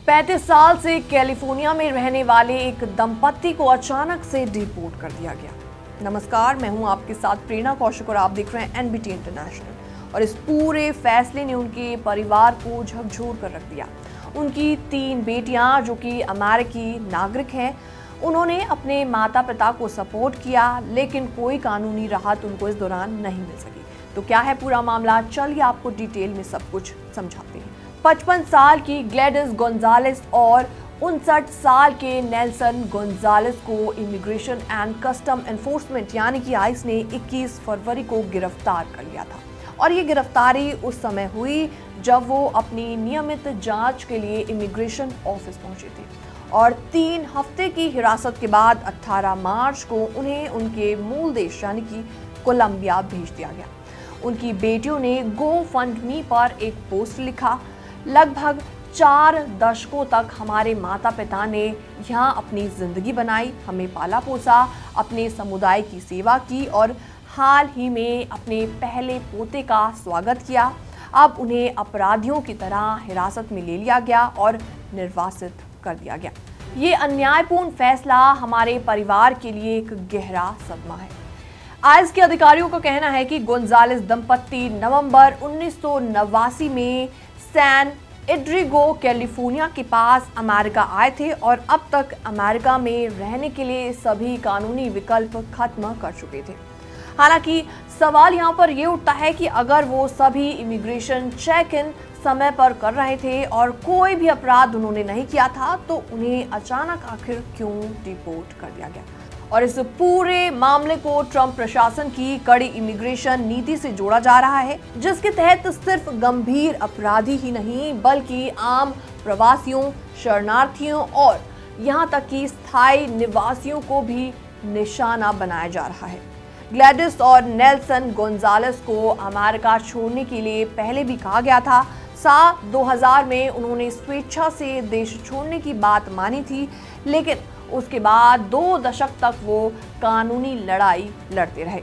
35 साल से कैलिफोर्निया में रहने वाले एक दंपत्ति को अचानक से डिपोर्ट कर दिया गया। नमस्कार, मैं हूं आपके साथ प्रेरणा कौशिक और आप देख रहे हैं एनबीटी इंटरनेशनल। और इस पूरे फैसले ने उनके परिवार को झकझोर कर रख दिया। उनकी 3 बेटियां जो कि अमेरिकी नागरिक हैं, उन्होंने अपने माता पिता को सपोर्ट किया, लेकिन कोई कानूनी राहत उनको इस दौरान नहीं मिल सकी। तो क्या है पूरा मामला, चलिए आपको डिटेल में सब कुछ समझाते हैं। 55 साल की ग्लैडिस गोंजालेस और 59 साल के नेल्सन गोंजालेस को इमिग्रेशन एंड कस्टम एनफोर्समेंट यानी कि आइस ने 21 फरवरी को गिरफ्तार कर लिया था। और ये गिरफ्तारी उस समय हुई जब वो अपनी नियमित जांच के लिए इमिग्रेशन ऑफिस पहुंचे थे। और 3 हफ्ते की हिरासत के बाद 18 मार्च को उन्हें उनके मूल देश यानी कि कोलंबिया भेज दिया गया। उनकी बेटियों ने गो फंड मी पर एक पोस्ट लिखा, लगभग 4 दशकों तक हमारे माता पिता ने यहाँ अपनी जिंदगी बनाई, हमें पाला पोसा, अपने समुदाय की सेवा की और हाल ही में अपने पहले पोते का स्वागत किया। अब उन्हें अपराधियों की तरह हिरासत में ले लिया गया और निर्वासित कर दिया गया। ये अन्यायपूर्ण फैसला हमारे परिवार के लिए एक गहरा सदमा है। आइस के अधिकारियों का कहना है कि गोंजालेस दंपत्ति नवंबर 1989 में सैन एड्रिगो कैलिफोर्निया के पास अमेरिका आए थे और अब तक अमेरिका में रहने के लिए सभी कानूनी विकल्प खत्म कर चुके थे। हालांकि सवाल यहाँ पर यह उठता है कि अगर वो सभी इमिग्रेशन चेक इन समय पर कर रहे थे और कोई भी अपराध उन्होंने नहीं किया था, तो उन्हें अचानक आखिर क्यों डिपोर्ट कर दिया गया। और इस पूरे मामले को ट्रंप प्रशासन की कड़ी इमिग्रेशन नीति से जोड़ा जा रहा है, जिसके तहत सिर्फ गंभीर अपराधी ही नहीं बल्कि आम प्रवासियों, शरणार्थियों और यहां तक कि स्थायी निवासियों को भी निशाना बनाया जा रहा है। ग्लैडिस और नेल्सन गोंजालेस को अमेरिका छोड़ने के लिए पहले भी कहा गया था। साल 2000 में उन्होंने स्वेच्छा से देश छोड़ने की बात मानी थी, लेकिन उसके बाद 2 दशक तक वो कानूनी लड़ाई लड़ते रहे।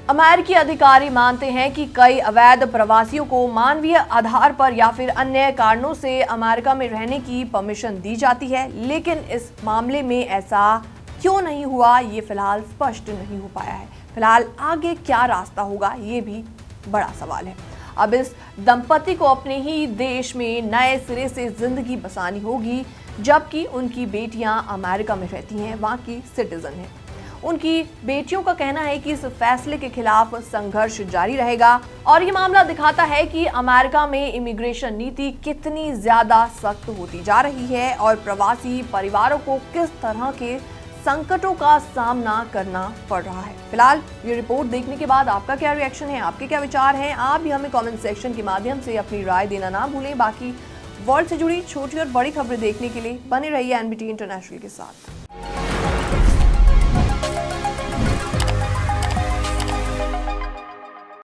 अमेरिकी अधिकारी मानते हैं कि कई अवैध प्रवासियों को मानवीय आधार पर या फिर अन्य कारणों से अमेरिका में रहने की परमिशन दी जाती है, लेकिन इस मामले में ऐसा क्यों नहीं हुआ, ये फिलहाल स्पष्ट नहीं हो पाया है। फिलहाल आगे क्या रास्ता होगा, ये भी बड़ा सवाल है। अब इस दंपति को अपने ही देश में नए सिरे से जिंदगी बसानी होगी, जबकि उनकी बेटियां अमेरिका में रहती हैं, वहां की सिटीजन हैं। उनकी बेटियों का कहना है कि इस फैसले के खिलाफ संघर्ष जारी रहेगा और ये मामला दिखाता है कि अमेरिका में इमिग्रेशन नीति कितनी ज्यादा सख्त होती जा रही है और प्रवासी परिवारों को किस तरह के संकटों का सामना करना पड़ रहा है। फिलहाल ये रिपोर्ट देखने के बाद आपका क्या रिएक्शन है, आपके क्या विचार हैं, आप भी हमें कमेंट सेक्शन के माध्यम से अपनी राय देना ना भूलें। बाकी वर्ल्ड से जुड़ी छोटी और बड़ी खबरें देखने के लिए बने रहिए एनबीटी इंटरनेशनल के साथ।